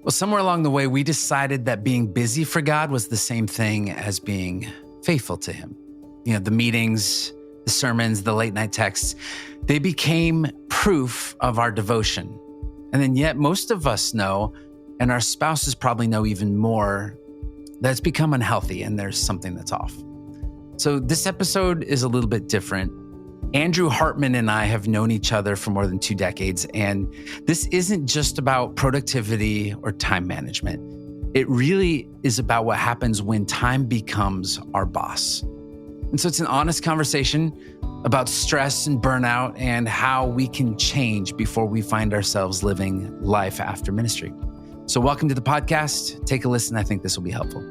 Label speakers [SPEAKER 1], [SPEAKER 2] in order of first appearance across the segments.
[SPEAKER 1] Well, somewhere along the way, we decided that being busy for God was the same thing as being faithful to Him. You know, the meetings, the sermons, the late night texts, they became proof of our devotion. And then yet most of us know, and our spouses probably know even more, that it's become unhealthy and there's something that's off. So this episode is a little bit different. Andrew Hartman and I have known each other for more than 2 decades, and this isn't just about productivity or time management. It really is about what happens when time becomes our boss. And so it's an honest conversation about stress and burnout and how we can change before we find ourselves living life after ministry. So welcome to the podcast. Take a listen. I think this will be helpful.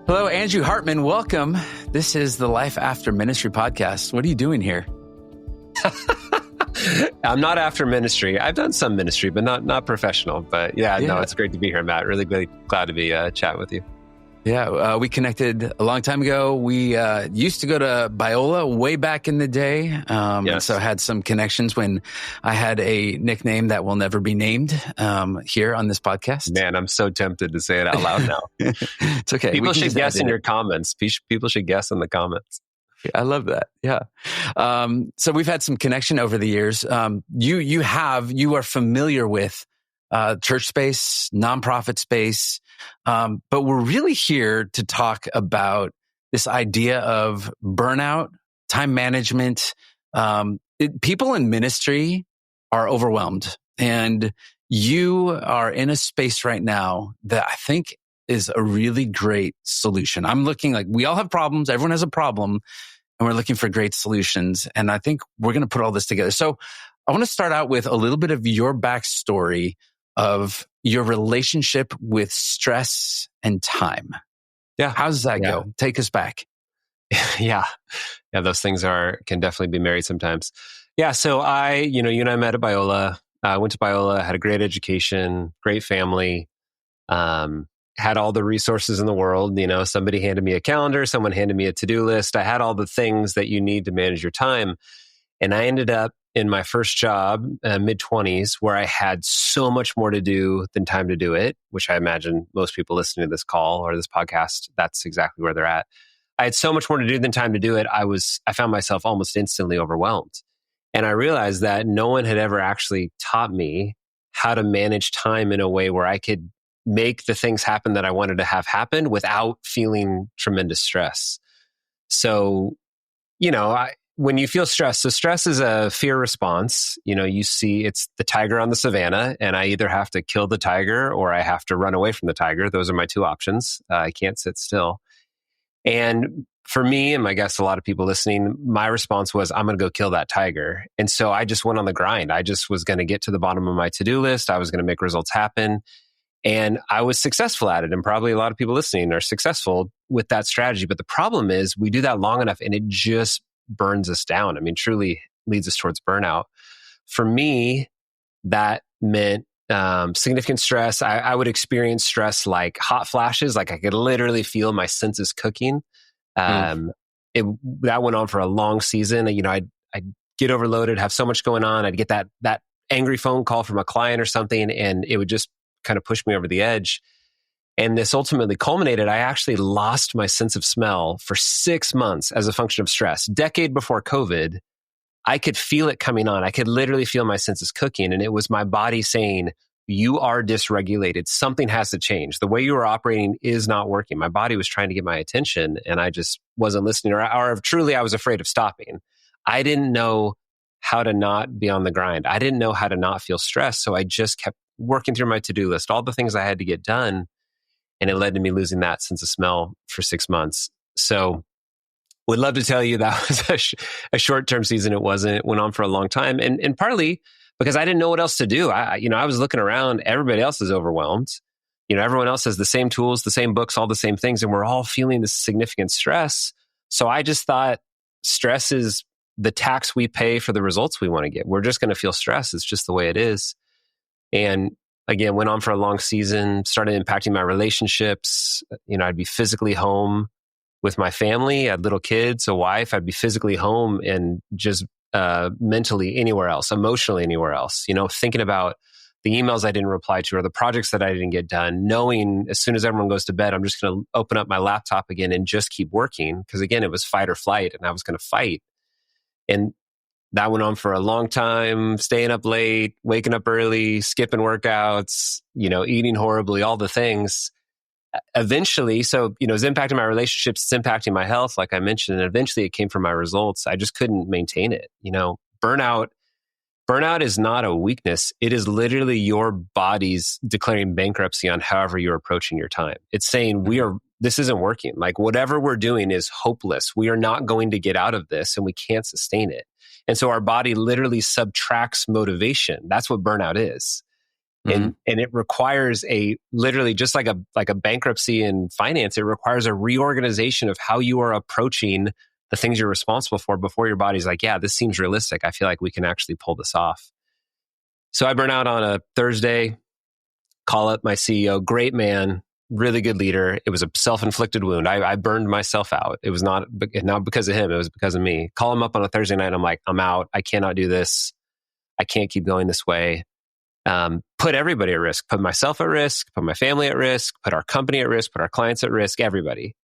[SPEAKER 1] Hello, Andrew Hartman. Welcome. This is the Life After Ministry podcast. What are you doing here?
[SPEAKER 2] I'm not after ministry. I've done some ministry, but not professional. But yeah, no, it's great to be here, Matt. Really glad to be chatting with you.
[SPEAKER 1] Yeah, we connected a long time ago. We used to go to Biola way back in the day.
[SPEAKER 2] Yes.
[SPEAKER 1] And so I had some connections when I had a nickname that will never be named here on this podcast.
[SPEAKER 2] Man, I'm so tempted to say it out loud now.
[SPEAKER 1] It's okay.
[SPEAKER 2] People should guess in your comments. People should guess in the comments.
[SPEAKER 1] I love that. Yeah. So we've had some connection over the years. You are familiar with church space, nonprofit space. But we're really here to talk about this idea of burnout, time management. People in ministry are overwhelmed, and you are in a space right now that I think is a really great solution. I'm looking like we all have problems. Everyone has a problem, and we're looking for great solutions. And I think we're going to put all this together. So I want to start out with a little bit of your backstory of your relationship with stress and time.
[SPEAKER 2] Yeah.
[SPEAKER 1] How does that go? Take us back.
[SPEAKER 2] Yeah. Those things can definitely be married sometimes. Yeah. So you and I met at Biola. I went to Biola, had a great education, great family, had all the resources in the world. You know, somebody handed me a calendar, someone handed me a to-do list. I had all the things that you need to manage your time. And I ended up in my first job, mid-20s, where I had so much more to do than time to do it, which I imagine most people listening to this call or this podcast, that's exactly where they're at. I had so much more to do than time to do it. I found myself almost instantly overwhelmed. And I realized that no one had ever actually taught me how to manage time in a way where I could make the things happen that I wanted to have happen without feeling tremendous stress. So, when you feel stress, so stress is a fear response. You know, you see it's the tiger on the savannah, and I either have to kill the tiger or I have to run away from the tiger. Those are my two options. I can't sit still. And for me, and I guess a lot of people listening, my response was, I'm going to go kill that tiger. And so I just went on the grind. I just was going to get to the bottom of my to-do list. I was going to make results happen. And I was successful at it. And probably a lot of people listening are successful with that strategy. But the problem is we do that long enough and it just burns us down. I mean, truly leads us towards burnout. For me, that meant significant stress. I would experience stress like hot flashes, like I could literally feel my senses cooking. That went on for a long season. I'd get overloaded, have so much going on. I'd get that angry phone call from a client or something, and it would just kind of push me over the edge. And this ultimately culminated, I actually lost my sense of smell for 6 months as a function of stress. Decade before COVID, I could feel it coming on. I could literally feel my senses cooking. And it was my body saying, you are dysregulated. Something has to change. The way you are operating is not working. My body was trying to get my attention and I just wasn't listening, or truly I was afraid of stopping. I didn't know how to not be on the grind. I didn't know how to not feel stressed. So I just kept working through my to-do list, all the things I had to get done. And it led to me losing that sense of smell for 6 months. So would love to tell you that was a short-term season. It wasn't. It went on for a long time. And partly because I didn't know what else to do. I was looking around. Everybody else is overwhelmed. Everyone else has the same tools, the same books, all the same things. And we're all feeling this significant stress. So I just thought stress is the tax we pay for the results we want to get. We're just going to feel stress. It's just the way it is. And again, went on for a long season, started impacting my relationships. I'd be physically home with my family. I had little kids, a wife. I'd be physically home and just mentally anywhere else, emotionally anywhere else. Thinking about the emails I didn't reply to or the projects that I didn't get done, knowing as soon as everyone goes to bed, I'm just going to open up my laptop again and just keep working. Because again, it was fight or flight and I was going to fight. And that went on for a long time, staying up late, waking up early, skipping workouts, eating horribly, all the things. Eventually, so, it's impacting my relationships, it's impacting my health, like I mentioned, and eventually it came from my results. I just couldn't maintain it. Burnout is not a weakness. It is literally your body's declaring bankruptcy on however you're approaching your time. It's saying this isn't working. Like whatever we're doing is hopeless. We are not going to get out of this and we can't sustain it. And so our body literally subtracts motivation. That's what burnout is. And it requires literally just like a bankruptcy in finance, it requires a reorganization of how you are approaching the things you're responsible for before your body's like, yeah, this seems realistic. I feel like we can actually pull this off. So I burn out on a Thursday, call up my CEO, great man, really good leader. It was a self-inflicted wound. I burned myself out. It was not because of him. It was because of me. Call him up on a Thursday night. And I'm like, I'm out. I cannot do this. I can't keep going this way. Put everybody at risk, put myself at risk, put my family at risk, put our company at risk, put our clients at risk, everybody.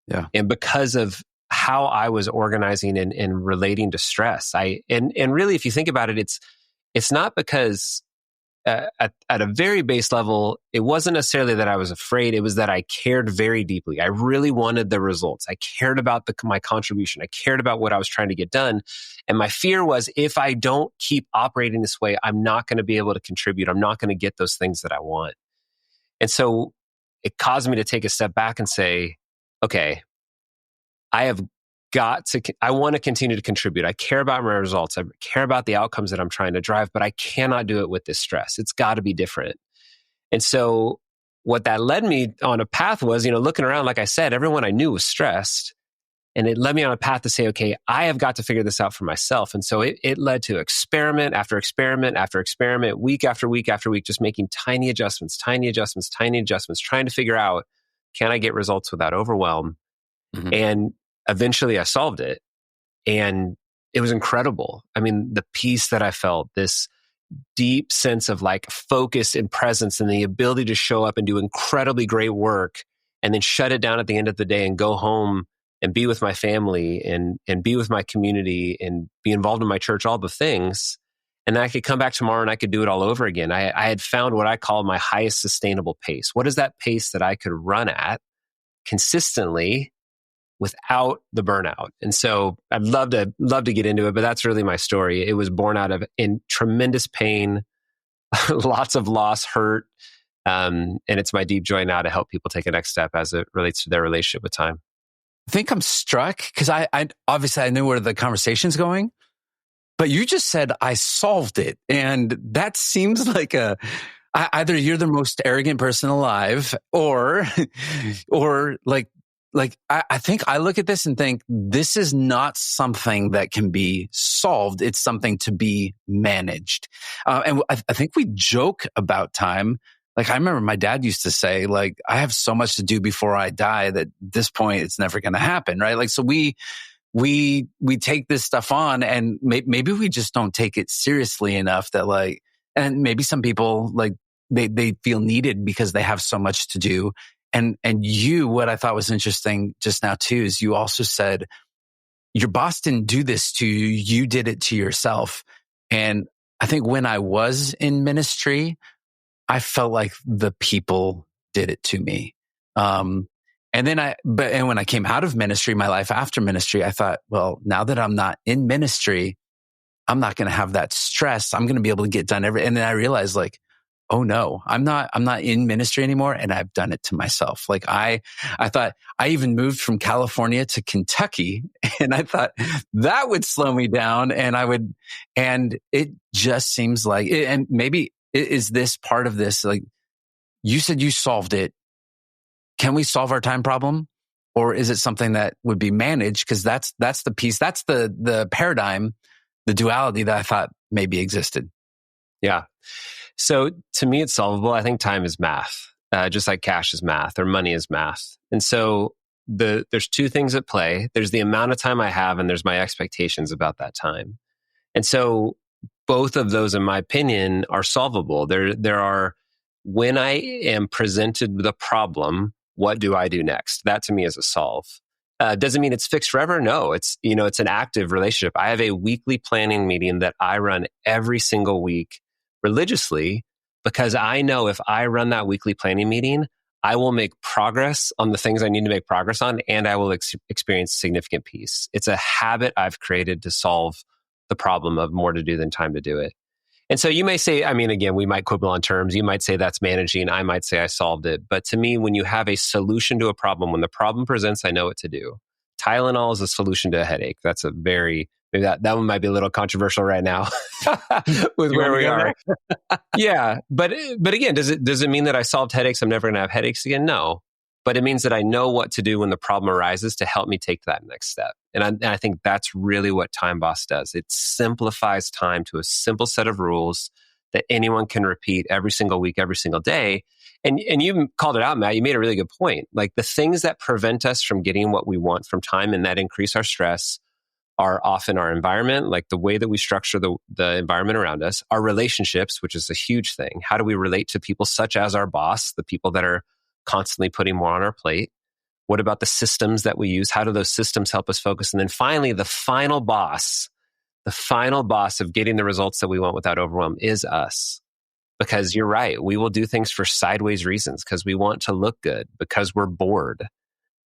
[SPEAKER 1] Yeah. And
[SPEAKER 2] because of how I was organizing and relating to stress, and really, if you think about it, it's not because at a very base level, it wasn't necessarily that I was afraid. It was that I cared very deeply. I really wanted the results. I cared about my contribution. I cared about what I was trying to get done. And my fear was if I don't keep operating this way, I'm not going to be able to contribute. I'm not going to get those things that I want. And so it caused me to take a step back and say, okay, I want to continue to contribute. I care about my results. I care about the outcomes that I'm trying to drive, but I cannot do it with this stress. It's got to be different. And so what that led me on a path was, looking around, like I said, everyone I knew was stressed. And it led me on a path to say, okay, I have got to figure this out for myself. And so it led to experiment after experiment after experiment, week after week after week, just making tiny adjustments, trying to figure out, can I get results without overwhelm? And eventually I solved it. And it was incredible. I mean, the peace that I felt, this deep sense of like focus and presence and the ability to show up and do incredibly great work and then shut it down at the end of the day and go home and be with my family and be with my community and be involved in my church, all the things. And then I could come back tomorrow and I could do it all over again. I had found what I call my highest sustainable pace. What is that pace that I could run at consistently without the burnout? And so I'd love to get into it, but that's really my story. It was born out of in tremendous pain, lots of loss, hurt. And it's my deep joy now to help people take a next step as it relates to their relationship with time.
[SPEAKER 1] I think I'm struck because I obviously I knew where the conversation's going, but you just said I solved it. And that seems like either you're the most arrogant person alive or I think I look at this and think this is not something that can be solved. It's something to be managed. And I think we joke about time. Like I remember my dad used to say, like, I have so much to do before I die that at this point it's never going to happen. Right. Like, so we take this stuff on and maybe we just don't take it seriously enough that like, and maybe some people like they feel needed because they have so much to do. And what I thought was interesting just now too, is you also said your boss didn't do this to you. You did it to yourself. And I think when I was in ministry, I felt like the people did it to me. And when I came out of ministry, my life after ministry, I thought, well, now that I'm not in ministry, I'm not going to have that stress. I'm going to be able to get done and then I realized like, oh no, I'm not in ministry anymore. And I've done it to myself. Like I thought I even moved from California to Kentucky and I thought that would slow me down and it just seems like, and maybe is this part of this, like you said you solved it. Can we solve our time problem? Or is it something that would be managed? Because that's the piece, that's the paradigm, the duality that I thought maybe existed.
[SPEAKER 2] Yeah. So to me, it's solvable. I think time is math, just like cash is math or money is math. And so there's two things at play. There's the amount of time I have and there's my expectations about that time. And so both of those, in my opinion, are solvable. There are, when I am presented with a problem, what do I do next? That to me is a solve. Doesn't mean it's fixed forever. No, it's an active relationship. I have a weekly planning meeting that I run every single week religiously, because I know if I run that weekly planning meeting, I will make progress on the things I need to make progress on, and I will experience significant peace. It's a habit I've created to solve the problem of more to do than time to do it. And so you may say, I mean, again, we might quibble on terms. You might say that's managing. I might say I solved it. But to me, when you have a solution to a problem, when the problem presents, I know what to do. Tylenol is a solution to a headache. That's a very, maybe that one might be a little controversial right now with where we are. Yeah. But again, does it mean that I solved headaches? I'm never going to have headaches again? No. But it means that I know what to do when the problem arises to help me take that next step. And I think that's really what Time Boss does. It simplifies time to a simple set of rules that anyone can repeat every single week, every single day. And you called it out, Matt. You made a really good point. Like, the things that prevent us from getting what we want from time and that increase our stress are often our environment, like the way that we structure the environment around us, our relationships, which is a huge thing. How do we relate to people such as our boss, the people that are constantly putting more on our plate? What about the systems that we use? How do those systems help us focus? And then finally, the final boss of getting the results that we want without overwhelm is us. Because you're right, we will do things for sideways reasons, because we want to look good, because we're bored,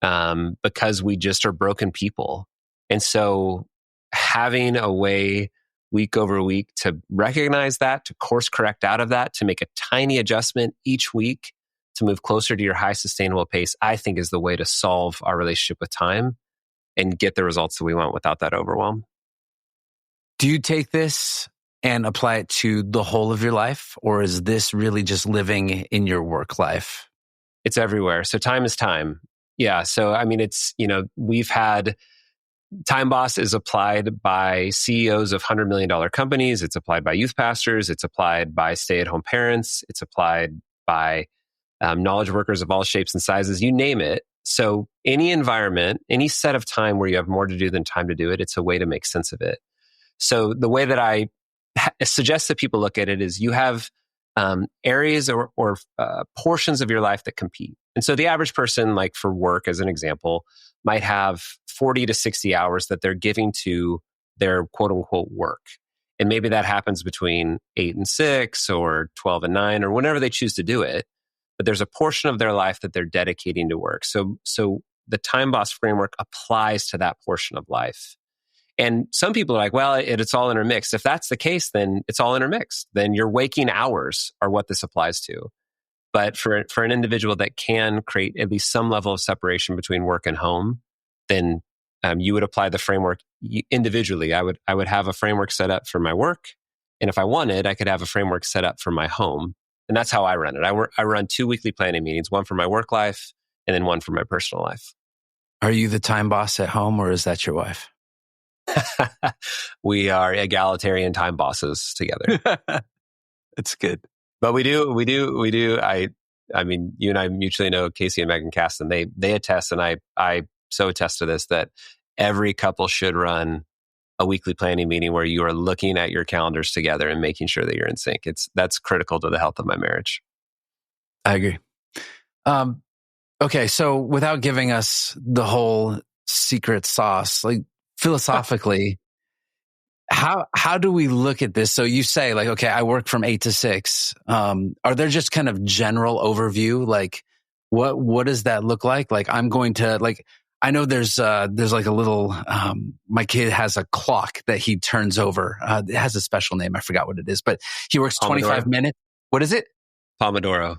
[SPEAKER 2] because we just are broken people. And so having a way week over week to recognize that, to course correct out of that, to make a tiny adjustment each week, to move closer to your high sustainable pace, I think is the way to solve our relationship with time and get the results that we want without that overwhelm.
[SPEAKER 1] Do you take this and apply it to the whole of your life? Or is this really just living in your work life?
[SPEAKER 2] It's everywhere. So time is time. Yeah. So, I mean, it's, we've had Time Boss is applied by CEOs of $100 million companies. It's applied by youth pastors. It's applied by stay-at-home parents. It's applied by knowledge workers of all shapes and sizes, you name it. So any environment, any set of time where you have more to do than time to do it, it's a way to make sense of it. So the way that I suggest that people look at it is you have areas or portions of your life that compete. And so the average person, like for work, as an example, might have 40 to 60 hours that they're giving to their quote unquote work. And maybe that happens between 8 and 6 or 12 and 9 or whenever they choose to do it. But there's a portion of their life that they're dedicating to work. So the Time Boss framework applies to that portion of life. And some people are like, well, it's all intermixed. If that's the case, then it's all intermixed. Then your waking hours are what this applies to. But for an individual that can create at least some level of separation between work and home, then you would apply the framework individually. I would have a framework set up for my work. And if I wanted, I could have a framework set up for my home. And that's how I run it. I run 2 weekly planning meetings, one for my work life and then one for my personal life.
[SPEAKER 1] Are you the time boss at home, or is that your wife?
[SPEAKER 2] We are egalitarian time bosses together.
[SPEAKER 1] That's good.
[SPEAKER 2] But we do. I mean, you and I mutually know Casey and Megan Caston. They attest, and I so attest to this, that every couple should run a weekly planning meeting where you are looking at your calendars together and making sure that you're in sync. That's critical to the health of my marriage.
[SPEAKER 1] I agree. Okay, so without giving us the whole secret sauce, like philosophically, how do we look at this? So you say, like, okay, I work from 8 to 6. Are there just kind of general overview? Like, what does that look like? Like, I'm going to, like, I know there's like a little, my kid has a clock that he turns over. It has a special name. I forgot what it is, but he works 25 minutes. What is it?
[SPEAKER 2] Pomodoro.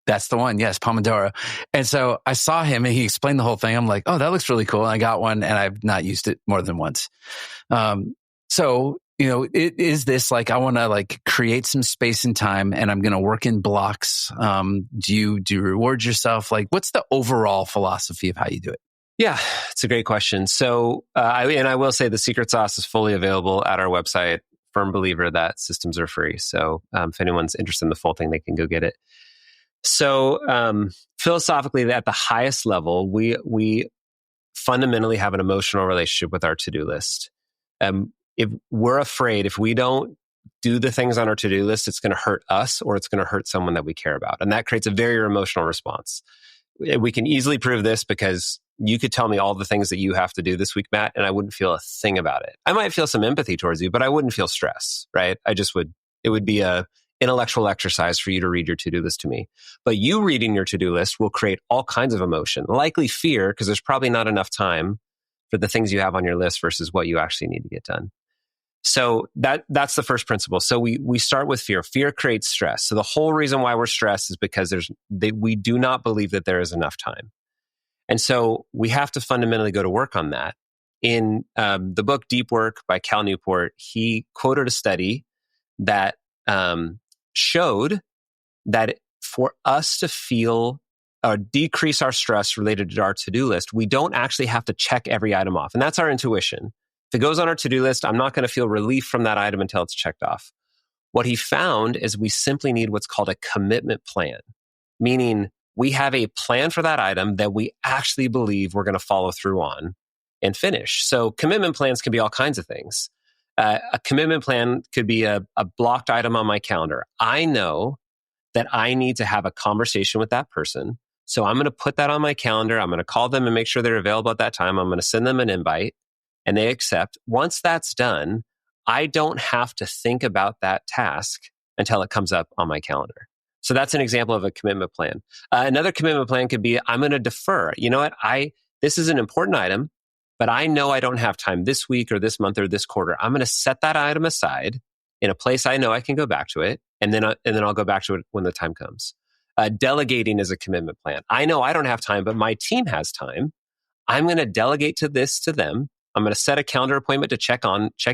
[SPEAKER 1] That's the one. Yes, Pomodoro. And so I saw him and he explained the whole thing. I'm like, oh, that looks really cool. And I got one and I've not used it more than once. So, it is this, like, I want to like create some space and time and I'm going to work in blocks. Do you reward yourself? Like, what's the overall philosophy of how you do it?
[SPEAKER 2] Yeah, it's a great question. So, I will say the secret sauce is fully available at our website. Firm believer that systems are free. So if anyone's interested in the full thing, they can go get it. So philosophically, at the highest level, we fundamentally have an emotional relationship with our to-do list. If we're afraid, if we don't do the things on our to-do list, it's going to hurt us or it's going to hurt someone that we care about. And that creates a very emotional response. We can easily prove this because you could tell me all the things that you have to do this week, Matt, and I wouldn't feel a thing about it. I might feel some empathy towards you, but I wouldn't feel stress, right? It would be a intellectual exercise for you to read your to-do list to me. But you reading your to-do list will create all kinds of emotion, likely fear, because there's probably not enough time for the things you have on your list versus what you actually need to get done. So that's the first principle. So we start with fear. Fear creates stress. So the whole reason why we're stressed is because we do not believe that there is enough time. And so we have to fundamentally go to work on that. In the book Deep Work by Cal Newport, he quoted a study that showed that for us to feel or decrease our stress related to our to-do list, we don't actually have to check every item off. And that's our intuition. If it goes on our to-do list, I'm not going to feel relief from that item until it's checked off. What he found is we simply need what's called a commitment plan, meaning we have a plan for that item that we actually believe we're going to follow through on and finish. So commitment plans can be all kinds of things. A commitment plan could be a blocked item on my calendar. I know that I need to have a conversation with that person. So I'm going to put that on my calendar. I'm going to call them and make sure they're available at that time. I'm going to send them an invite and they accept. Once that's done, I don't have to think about that task until it comes up on my calendar. So that's an example of a commitment plan. Another commitment plan could be, I'm going to defer. You know what? This is an important item, but I know I don't have time this week or this month or this quarter. I'm going to set that item aside in a place I know I can go back to it. And then I'll go back to it when the time comes. Delegating is a commitment plan. I know I don't have time, but my team has time. I'm going to delegate to them. I'm going to set a calendar appointment to check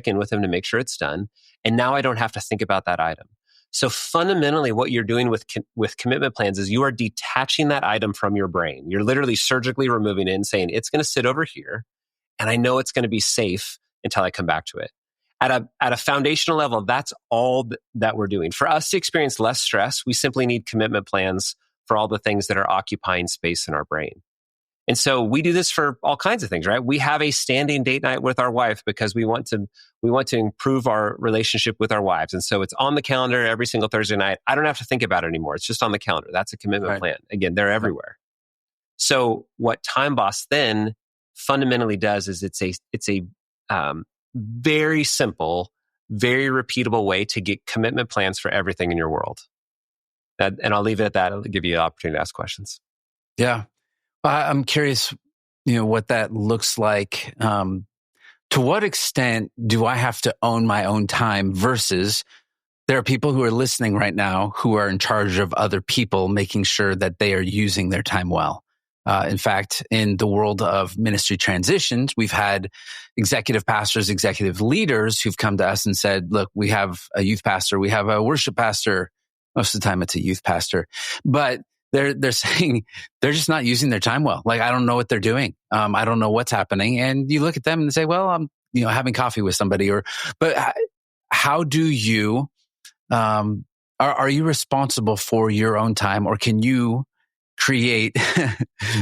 [SPEAKER 2] in with them to make sure it's done. And now I don't have to think about that item. So fundamentally, what you're doing with commitment plans is you are detaching that item from your brain. You're literally surgically removing it and saying, it's going to sit over here. And I know it's going to be safe until I come back to it. At a foundational level, that's all that we're doing. For us to experience less stress, we simply need commitment plans for all the things that are occupying space in our brain. And so we do this for all kinds of things, right? We have a standing date night with our wife because we want to improve our relationship with our wives. And so it's on the calendar every single Thursday night. I don't have to think about it anymore. It's just on the calendar. That's a commitment plan. Again, they're everywhere. So what Time Boss then fundamentally does is it's a very simple, very repeatable way to get commitment plans for everything in your world. And I'll leave it at that. I'll give you an opportunity to ask questions.
[SPEAKER 1] Yeah. I'm curious, what that looks like. To what extent do I have to own my own time versus there are people who are listening right now who are in charge of other people, making sure that they are using their time well. In fact, in the world of ministry transitions, we've had executive pastors, executive leaders who've come to us and said, look, we have a youth pastor, we have a worship pastor. Most of the time it's a youth pastor, but they're saying they're just not using their time well. Like, I don't know what they're doing. I don't know what's happening. And you look at them and say, well, I'm, having coffee with somebody but how do you, are you responsible for your own time, or can you create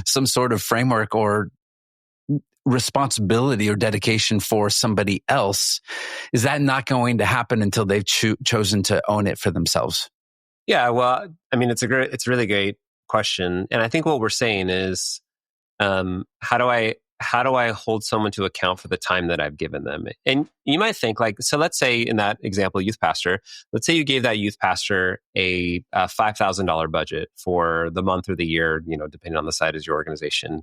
[SPEAKER 1] some sort of framework or responsibility or dedication for somebody else? Is that not going to happen until they've chosen to own it for themselves?
[SPEAKER 2] Yeah, well, I mean, it's a really great question, and I think what we're saying is, how do I hold someone to account for the time that I've given them? And you might think so let's say in that example, youth pastor, let's say you gave that youth pastor a $5,000 budget for the month or the year, depending on the size of your organization.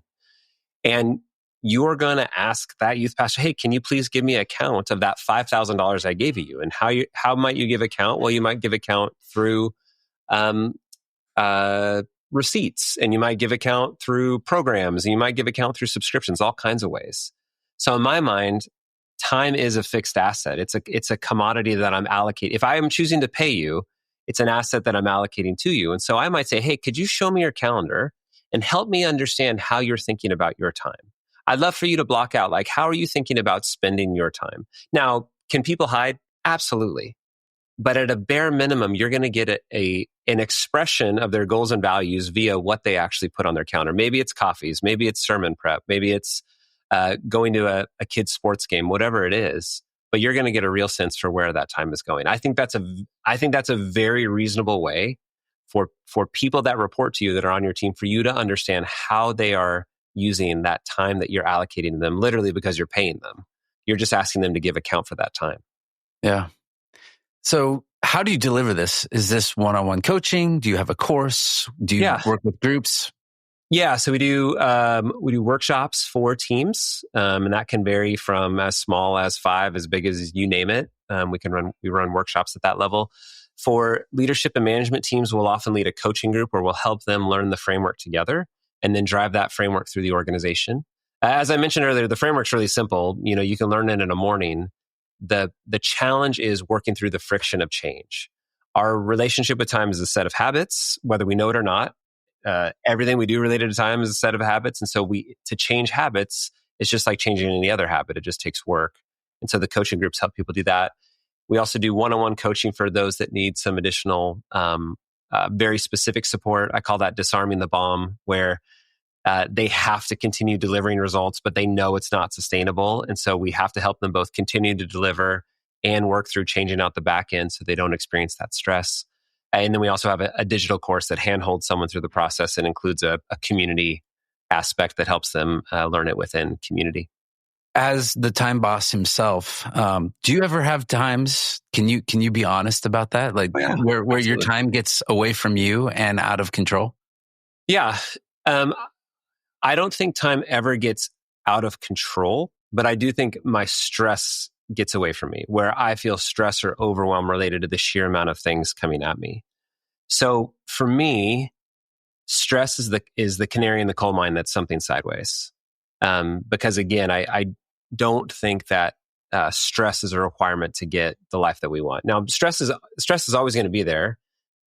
[SPEAKER 2] And you're going to ask that youth pastor, hey, can you please give me an account of that $5,000 I gave you? And how might you give account? Well, you might give account through receipts, and you might give account through programs, and you might give account through subscriptions, all kinds of ways. So in my mind, time is a fixed asset. It's a commodity that I'm allocating. If I am choosing to pay you, it's an asset that I'm allocating to you. And so I might say, hey, could you show me your calendar and help me understand how you're thinking about your time? I'd love for you to block out, how are you thinking about spending your time? Now, can people hide? Absolutely. But at a bare minimum, you're going to get an expression of their goals and values via what they actually put on their calendar. Maybe it's coffees, maybe it's sermon prep, maybe it's going to a kid's sports game, whatever it is. but you're going to get a real sense for where that time is going. I think that's a very reasonable way for people that report to you that are on your team, for you to understand how they are using that time that you're allocating to them, literally because you're paying them. You're just asking them to give account for that time.
[SPEAKER 1] Yeah. So how do you deliver this? Is this one-on-one coaching? Do you have a course? Do you work with groups?
[SPEAKER 2] Yeah, so we do workshops for teams, and that can vary from as small as 5, as big as you name it. We run workshops at that level. For leadership and management teams, we'll often lead a coaching group where we'll help them learn the framework together and then drive that framework through the organization. As I mentioned earlier, the framework's really simple. You can learn it in a morning. The challenge is working through the friction of change. Our relationship with time is a set of habits, whether we know it or not. Everything we do related to time is a set of habits. And so to change habits, it's just like changing any other habit. It just takes work. And so the coaching groups help people do that. We also do one-on-one coaching for those that need some additional, very specific support. I call that disarming the bomb, where they have to continue delivering results, but they know it's not sustainable. And so we have to help them both continue to deliver and work through changing out the back end so they don't experience that stress. And then we also have a digital course that handholds someone through the process and includes a community aspect that helps them learn it within community.
[SPEAKER 1] As the time boss himself, do you ever have times, can you be honest about that? Like where your time gets away from you and out of control?
[SPEAKER 2] Yeah. I don't think time ever gets out of control, but I do think my stress gets away from me, where I feel stress or overwhelm related to the sheer amount of things coming at me. So for me, stress is the canary in the coal mine that's something sideways. Because again, I don't think that stress is a requirement to get the life that we want. Now, stress is always going to be there.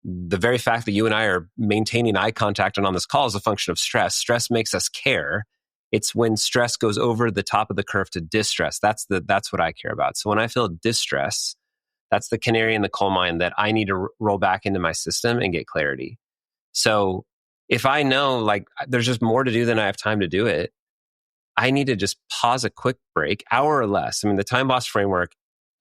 [SPEAKER 2] The very fact that you and I are maintaining eye contact and on this call is a function of stress. Stress makes us care. It's when stress goes over the top of the curve to distress. That's what I care about. So when I feel distress, that's the canary in the coal mine that I need to roll back into my system and get clarity. So if I know like there's just more to do than I have time to do it, I need to just pause a quick break, hour or less. I mean, the Time Boss framework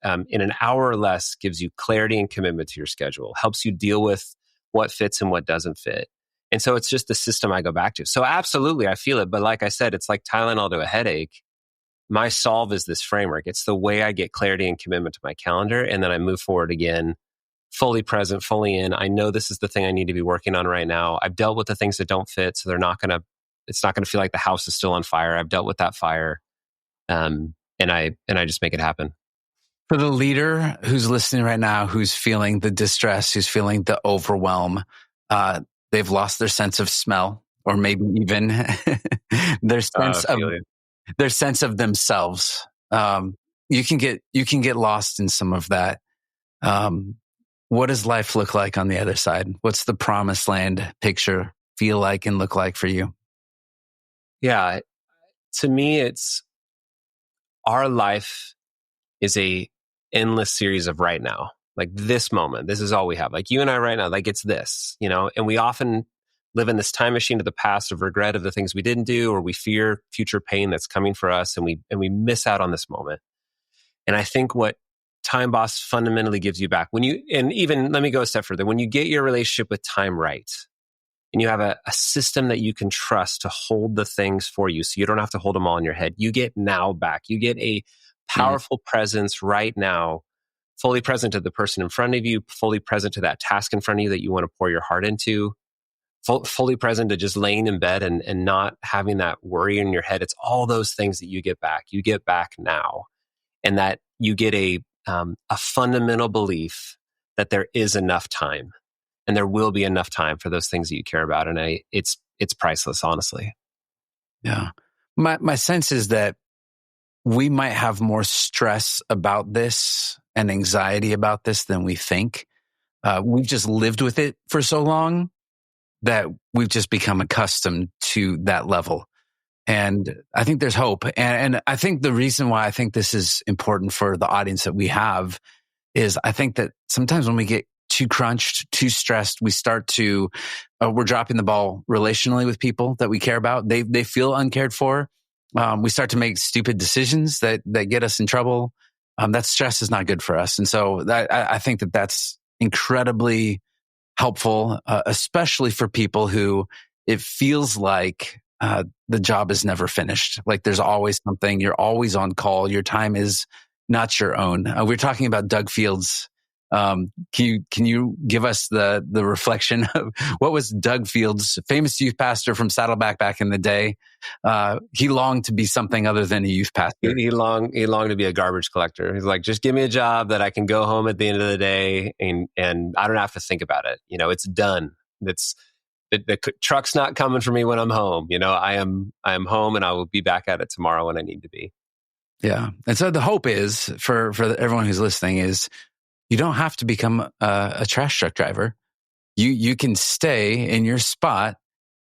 [SPEAKER 2] in an hour or less gives you clarity and commitment to your schedule, helps you deal with what fits and what doesn't fit. And so it's just the system I go back to. So absolutely, I feel it. But like I said, it's like Tylenol to a headache. My solve is this framework. It's the way I get clarity and commitment to my calendar. And then I move forward again, fully present, fully in. I know this is the thing I need to be working on right now. I've dealt with the things that don't fit. So it's not going to feel like the house is still on fire. I've dealt with that fire. And I just make it happen.
[SPEAKER 1] For the leader who's listening right now, who's feeling the distress, who's feeling the overwhelm, they've lost their sense of smell, or maybe even their sense of themselves. You can get lost in some of that. What does life look like on the other side? What's the promised land picture feel like and look like for you?
[SPEAKER 2] Yeah, to me, it's our life is a endless series of right now. Like this moment, this is all we have. Like you and I right now, like it's this, and we often live in this time machine of the past of regret of the things we didn't do, or we fear future pain that's coming for us. And we miss out on this moment. And I think what Time Boss fundamentally gives you back and even let me go a step further. When you get your relationship with time right, and you have a system that you can trust to hold the things for you, so you don't have to hold them all in your head, you get now back. You get a powerful presence right now, fully present to the person in front of you, fully present to that task in front of you that you want to pour your heart into, fully present to just laying in bed and not having that worry in your head. It's all those things that you get back. You get back now. And that you get a fundamental belief that there is enough time and there will be enough time for those things that you care about. And it's priceless, honestly.
[SPEAKER 1] Yeah. My sense is that we might have more stress about this and anxiety about this than we think. We've just lived with it for so long that we've just become accustomed to that level. And I think there's hope. And I think the reason why I think this is important for the audience that we have is I think that sometimes when we get too crunched, too stressed, we start to, we're dropping the ball relationally with people that we care about. They feel uncared for. We start to make stupid decisions that get us in trouble. that stress is not good for us. And so I think that that's incredibly helpful, especially for people who it feels like the job is never finished. Like there's always something, you're always on call. Your time is not your own. We're talking about Doug Fields. Can you give us the reflection of what was Doug Fields, famous youth pastor from Saddleback back in the day? He longed to be something other than a youth pastor.
[SPEAKER 2] He longed to be a garbage collector. He's like, just give me a job that I can go home at the end of the day and I don't have to think about it. It's done. The truck's not coming for me when I'm home. I am home and I will be back at it tomorrow when I need to be.
[SPEAKER 1] Yeah. And so the hope is for everyone who's listening is you don't have to become a trash truck driver. You can stay in your spot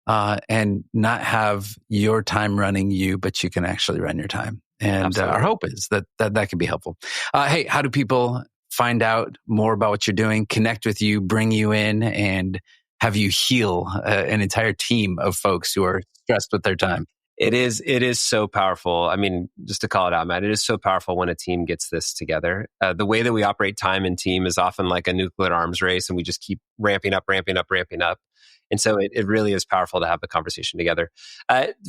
[SPEAKER 1] and not have your time running you, but you can actually run your time. And our hope is that can be helpful. Hey, how do people find out more about what you're doing, connect with you, bring you in, and have you heal an entire team of folks who are stressed with their time?
[SPEAKER 2] It is so powerful. I mean, just to call it out, Matt, it is so powerful when a team gets this together. The way that we operate time and team is often like a nuclear arms race, and we just keep ramping up. And so it really is powerful to have the conversation together.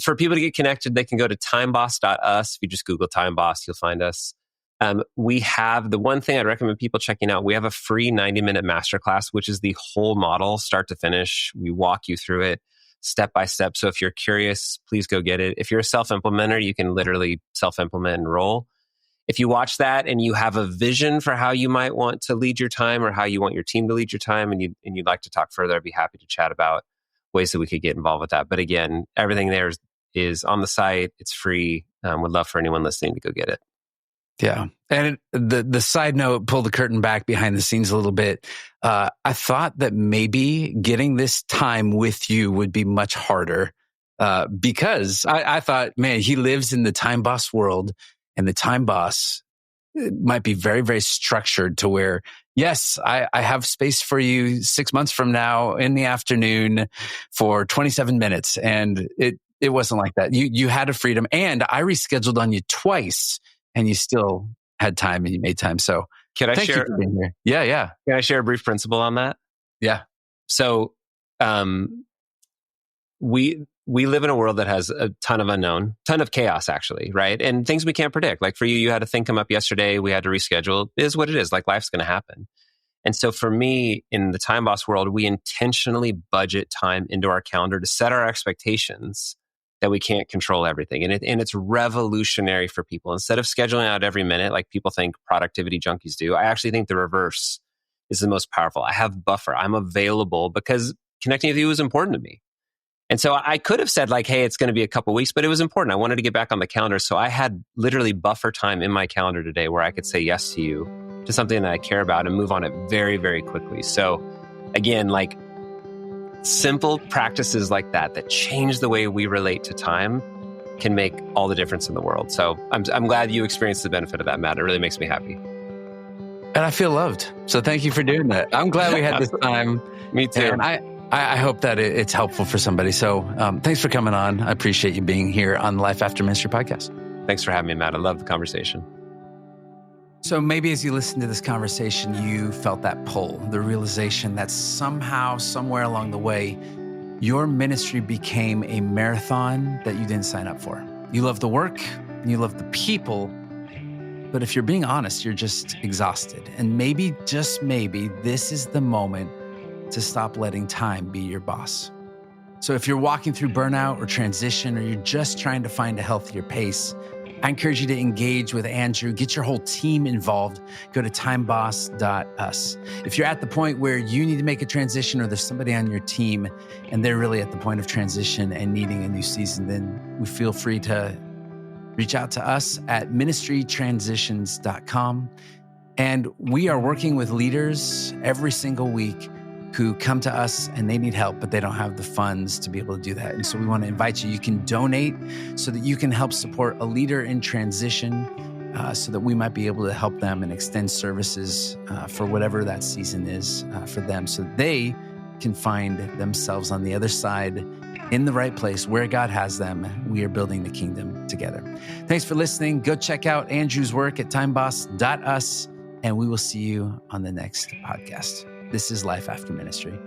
[SPEAKER 2] For people to get connected, they can go to timeboss.us. If you just Google Time Boss, you'll find us. We have the one thing I'd recommend people checking out. We have a free 90-minute masterclass, which is the whole model, start to finish. We walk you through it step by step. So if you're curious, please go get it. If you're a self-implementer, you can literally self-implement and roll. If you watch that and you have a vision for how you might want to lead your time or how you want your team to lead your time and you'd like to talk further, I'd be happy to chat about ways that we could get involved with that. But again, everything there is on the site. It's free. Would love for anyone listening to go get it.
[SPEAKER 1] Yeah. And the side note, pull the curtain back behind the scenes a little bit. I thought that maybe getting this time with you would be much harder because I thought, man, he lives in the Time Boss world, and the Time Boss might be very, very structured to where, yes, I have space for you 6 months from now in the afternoon for 27 minutes. And it wasn't like that. You had a freedom, and I rescheduled on you twice. And you still had time and you made time. So thank you for being here. Yeah.
[SPEAKER 2] Can I share a brief principle on that?
[SPEAKER 1] Yeah.
[SPEAKER 2] So we live in a world that has a ton of unknown, ton of chaos actually, right? And things we can't predict. Like for you had a thing come up yesterday, we had to reschedule. It is what it is. Like life's going to happen. And so for me, in the Time Boss world, we intentionally budget time into our calendar to set our expectations that we can't control everything. And it's revolutionary for people. Instead of scheduling out every minute, like people think productivity junkies do, I actually think the reverse is the most powerful. I have buffer. I'm available because connecting with you is important to me. And so I could have said like, hey, it's going to be a couple weeks, but it was important. I wanted to get back on the calendar. So I had literally buffer time in my calendar today where I could say yes to you, to something that I care about and move on it very, very quickly. So again, like, simple practices like that change the way we relate to time can make all the difference in the world. So I'm glad you experienced the benefit of that, Matt. It really makes me happy.
[SPEAKER 1] And I feel loved. So thank you for doing that. I'm glad we had this time.
[SPEAKER 2] Me too.
[SPEAKER 1] And I hope that it's helpful for somebody. So thanks for coming on. I appreciate you being here on the Life After Ministry podcast.
[SPEAKER 2] Thanks for having me, Matt. I love the conversation.
[SPEAKER 1] So maybe as you listen to this conversation, you felt that pull, the realization that somehow, somewhere along the way, your ministry became a marathon that you didn't sign up for. You love the work and you love the people, but if you're being honest, you're just exhausted. And maybe, just maybe, this is the moment to stop letting time be your boss. So if you're walking through burnout or transition, or you're just trying to find a healthier pace, I encourage you to engage with Andrew, get your whole team involved. Go to timeboss.us. If you're at the point where you need to make a transition, or there's somebody on your team and they're really at the point of transition and needing a new season, then we feel free to reach out to us at ministrytransitions.com. And we are working with leaders every single week who come to us and they need help, but they don't have the funds to be able to do that. And so we want to invite you. You can donate so that you can help support a leader in transition so that we might be able to help them and extend services for whatever that season is for them, so that they can find themselves on the other side in the right place where God has them. We are building the kingdom together. Thanks for listening. Go check out Andrew's work at timeboss.us, and we will see you on the next podcast. This is Life After Ministry.